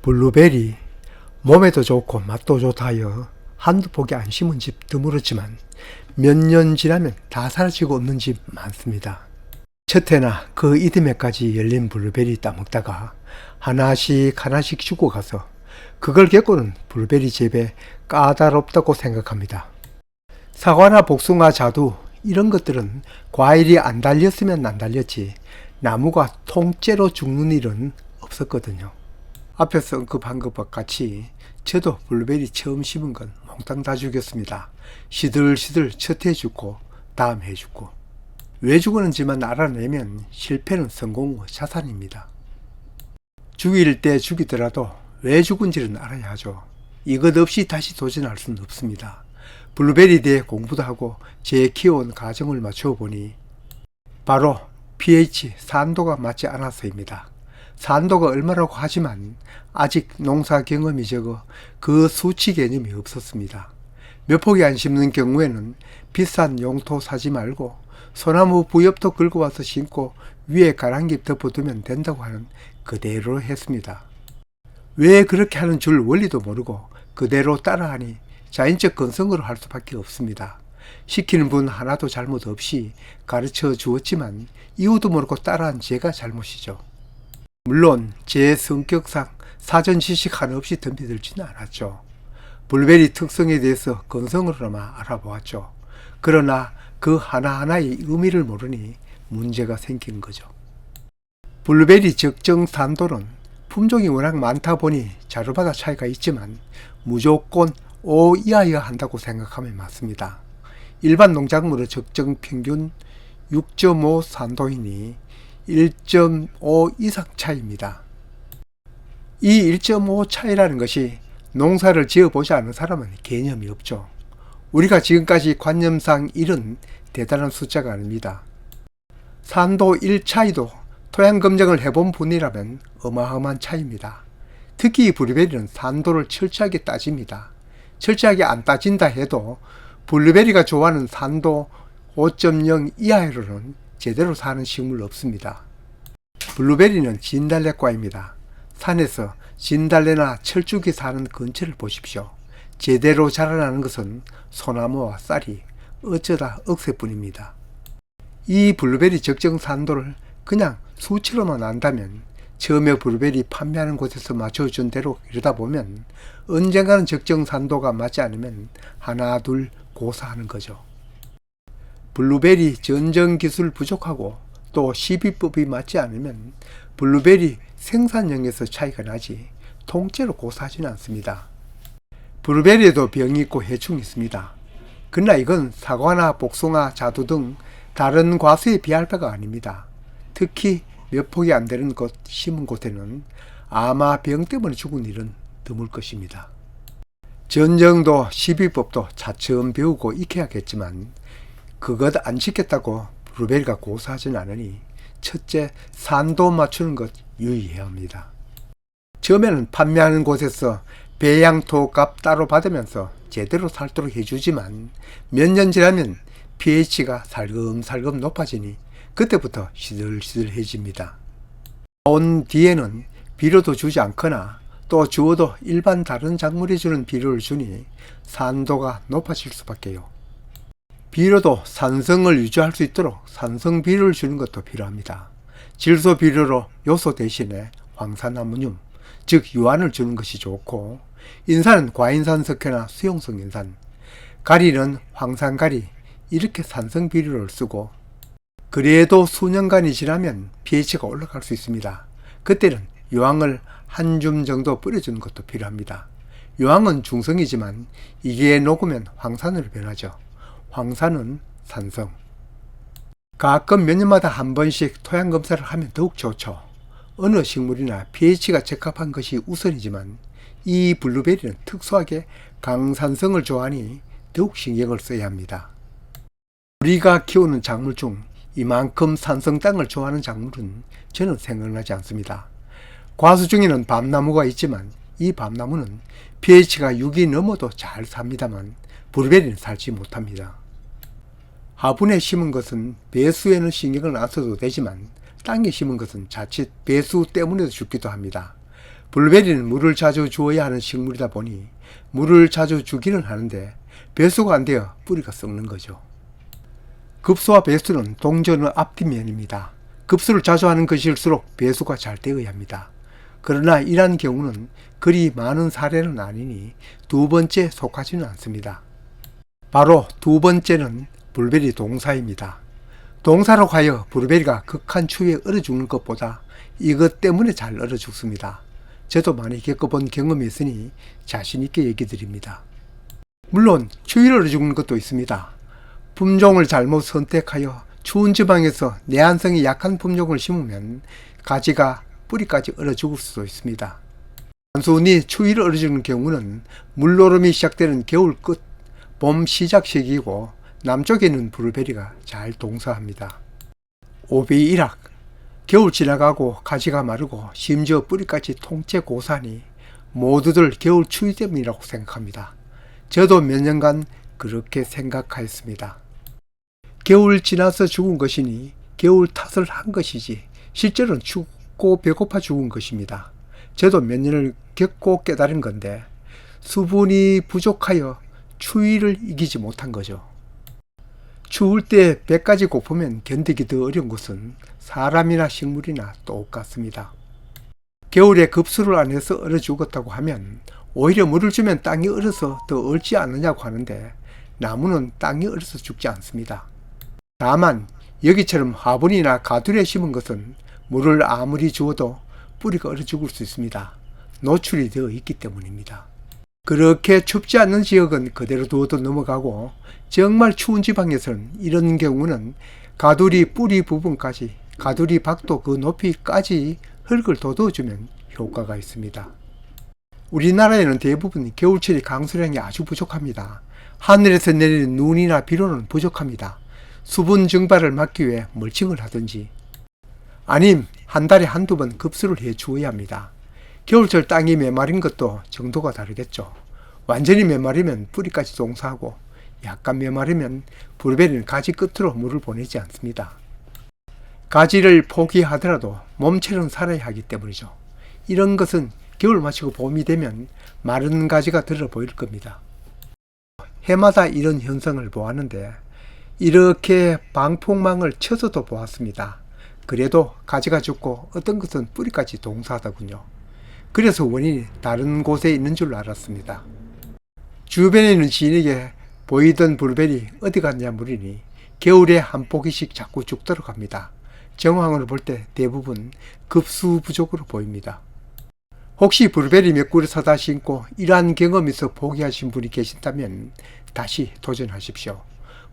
블루베리, 몸에도 좋고 맛도 좋다 하여 한두 포기 안 심은 집 드물었지만 몇 년 지나면 다 사라지고 없는 집 많습니다. 첫 해나 그 이듬해까지 열린 블루베리 따먹다가 하나씩 죽어가서 그걸 겪고는 블루베리 재배 까다롭다고 생각합니다. 사과나 복숭아, 자두 이런 것들은 과일이 안 달렸으면 안 달렸지 나무가 통째로 죽는 일은 없었거든요. 앞에서 언급한 것과 같이 저도 블루베리 처음 심은 건 몽땅 다 죽였습니다. 시들시들 첫 해 죽고 다음 해 죽고. 왜 죽었는지만 알아내면 실패는 성공 후 자산입니다. 죽일 때 죽이더라도 왜 죽은지는 알아야 하죠. 이것 없이 다시 도전할 수는 없습니다. 블루베리 대해 공부도 하고 제 키워온 가정을 맞추어 보니 바로 pH 산도가 맞지 않아서입니다. 산도가 얼마라고 하지만 아직 농사 경험이 적어 그 수치 개념이 없었습니다. 몇 포기 안 심는 경우에는 비싼 용토 사지 말고 소나무 부엽도 긁어와서 심고 위에 가랑잎 덮어두면 된다고 하는 그대로 했습니다. 왜 그렇게 하는 줄 원리도 모르고 그대로 따라하니 자연적 건성으로 할 수밖에 없습니다. 시키는 분 하나도 잘못 없이 가르쳐 주었지만 이유도 모르고 따라한 제가 잘못이죠. 물론 제 성격상 사전 지식 하나 없이 덤비들지는 않았죠. 블루베리 특성에 대해서 건성으로나마 알아보았죠. 그러나 그 하나하나의 의미를 모르니 문제가 생기는 거죠. 블루베리 적정 산도는 품종이 워낙 많다 보니 자료마다 차이가 있지만 무조건 5 이하여야 한다고 생각하면 맞습니다. 일반 농작물의 적정 평균 6.5 산도이니 1.5 이상 차이입니다. 이 1.5 차이라는 것이 농사를 지어보지 않은 사람은 개념이 없죠. 우리가 지금까지 관념상 1은 대단한 숫자가 아닙니다. 산도 1 차이도 토양 검정을 해본 분이라면 어마어마한 차이입니다. 특히 블루베리는 산도를 철저하게 따집니다. 철저하게 안 따진다 해도 블루베리가 좋아하는 산도 5.0 이하로는 제대로 사는 식물 없습니다. 블루베리는 진달래과입니다. 산에서 진달래나 철쭉이 사는 근처를 보십시오. 제대로 자라나는 것은 소나무와 쌀이 어쩌다 억새뿐입니다. 이 블루베리 적정 산도를 그냥 수치로만 안다면 처음에 블루베리 판매하는 곳에서 맞춰준 대로 이러다 보면 언젠가는 적정 산도가 맞지 않으면 하나 둘 고사하는 거죠. 블루베리 전정 기술 부족하고 또 시비법이 맞지 않으면 블루베리 생산량에서 차이가 나지 통째로 고사하지는 않습니다. 블루베리에도 병이 있고 해충이 있습니다. 그러나 이건 사과나 복숭아, 자두 등 다른 과수에 비할 바가 아닙니다. 특히 몇 폭이 안 되는 곳 심은 곳에는 아마 병 때문에 죽은 일은 드물 것입니다. 전정도 시비법도 차츰 배우고 익혀야겠지만 그것 안 지켰다고 블루베리가 고사하진 않으니 첫째 산도 맞추는 것 유의해야 합니다. 처음에는 판매하는 곳에서 배양토 값 따로 받으면서 제대로 살도록 해주지만 몇 년 지나면 pH가 살금살금 높아지니 그때부터 시들시들해집니다. 온 뒤에는 비료도 주지 않거나 또 주어도 일반 다른 작물이 주는 비료를 주니 산도가 높아질 수밖에요. 비료도 산성을 유지할 수 있도록 산성 비료를 주는 것도 필요합니다. 질소 비료로 요소 대신에 황산아모늄, 즉 유안을 주는 것이 좋고, 인산은 과인산 석회나 수용성 인산, 가리는 황산가리, 이렇게 산성 비료를 쓰고, 그래도 수년간이 지나면 pH가 올라갈 수 있습니다. 그때는 유황을 한 줌 정도 뿌려주는 것도 필요합니다. 유황은 중성이지만 이게 녹으면 황산으로 변하죠. 황산은 산성. 가끔 몇 년마다 한 번씩 토양 검사를 하면 더욱 좋죠. 어느 식물이나 pH가 적합한 것이 우선이지만 이 블루베리는 특수하게 강산성을 좋아하니 더욱 신경을 써야 합니다. 우리가 키우는 작물 중 이만큼 산성 땅을 좋아하는 작물은 저는 생각나지 않습니다. 과수 중에는 밤나무가 있지만 이 밤나무는 pH가 6이 넘어도 잘 삽니다만 블루베리는 살지 못합니다. 화분에 심은 것은 배수에는 신경을 안 써도 되지만 땅에 심은 것은 자칫 배수 때문에도 죽기도 합니다. 블루베리는 물을 자주 주어야 하는 식물이다 보니 물을 자주 주기는 하는데 배수가 안 되어 뿌리가 썩는 거죠. 급수와 배수는 동전의 앞뒷면입니다. 급수를 자주 하는 것일수록 배수가 잘 되어야 합니다. 그러나 이러한 경우는 그리 많은 사례는 아니니 두 번째 속하지는 않습니다. 바로 두 번째는 블루베리 동사입니다. 동사로 하여 블루베리가 극한 추위에 얼어 죽는 것보다 이것 때문에 잘 얼어 죽습니다. 저도 많이 겪어본 경험이 있으니 자신있게 얘기 드립니다. 물론 추위를 얼어 죽는 것도 있습니다. 품종을 잘못 선택하여 추운 지방에서 내한성이 약한 품종을 심으면 가지가 뿌리까지 얼어 죽을 수도 있습니다. 단순히 추위를 얼어 죽는 경우는 물노름이 시작되는 겨울 끝, 봄 시작 시기이고 남쪽에 있는 블루베리가 잘 동사합니다. 오비일학, 겨울 지나가고 가지가 마르고 심지어 뿌리까지 통째 고사니 모두들 겨울 추위 때문이라고 생각합니다. 저도 몇 년간 그렇게 생각하였습니다. 겨울 지나서 죽은 것이니 겨울 탓을 한 것이지 실제로는 춥고 배고파 죽은 것입니다. 저도 몇 년을 겪고 깨달은 건데 수분이 부족하여 추위를 이기지 못한 거죠. 추울 때 배까지 고프면 견디기 더 어려운 것은 사람이나 식물이나 똑같습니다. 겨울에 급수를 안 해서 얼어 죽었다고 하면 오히려 물을 주면 땅이 얼어서 더 얼지 않느냐고 하는데 나무는 땅이 얼어서 죽지 않습니다. 다만 여기처럼 화분이나 가두리에 심은 것은 물을 아무리 주어도 뿌리가 얼어 죽을 수 있습니다. 노출이 되어 있기 때문입니다. 그렇게 춥지 않는 지역은 그대로 두어도 넘어가고 정말 추운 지방에서는 이런 경우는 가두리 뿌리 부분까지, 가두리 박도 그 높이까지 흙을 돋워주면 효과가 있습니다. 우리나라에는 대부분 겨울철이 강수량이 아주 부족합니다. 하늘에서 내리는 눈이나 비로는 부족합니다. 수분 증발을 막기 위해 멀칭을 하든지 아님 한 달에 한두 번 급수를 해 주어야 합니다. 겨울철 땅이 메마른 것도 정도가 다르겠죠. 완전히 메마르면 뿌리까지 동사하고 약간 메마르면 블루베리는 가지 끝으로 물을 보내지 않습니다. 가지를 포기하더라도 몸체는 살아야 하기 때문이죠. 이런 것은 겨울 마치고 봄이 되면 마른 가지가 들어 보일 겁니다. 해마다 이런 현상을 보았는데 이렇게 방풍망을 쳐서도 보았습니다. 그래도 가지가 죽고 어떤 것은 뿌리까지 동사하더군요. 그래서 원인이 다른 곳에 있는 줄 알았습니다. 주변에 있는 지인에게 보이던 블루베리 어디 갔냐 물으니 겨울에 한 포기씩 자꾸 죽도록 합니다. 정황을 볼 때 대부분 급수 부족으로 보입니다. 혹시 블루베리 몇 그루 사다 심고 이러한 경험이 있어 포기하신 분이 계신다면 다시 도전하십시오.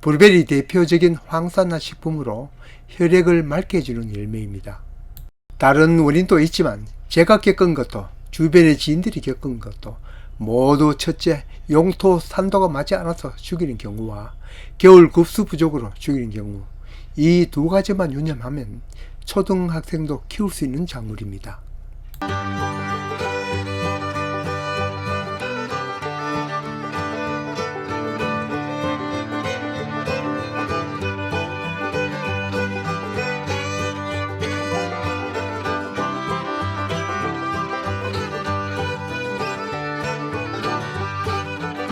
블루베리 대표적인 황산화 식품으로 혈액을 맑게 해주는 열매입니다. 다른 원인도 있지만 제가 겪은 것도 주변의 지인들이 겪은 것도 모두 첫째, 용토 산도가 맞지 않아서 죽이는 경우와 겨울 급수 부족으로 죽이는 경우, 이 두 가지만 유념하면 초등학생도 키울 수 있는 작물입니다.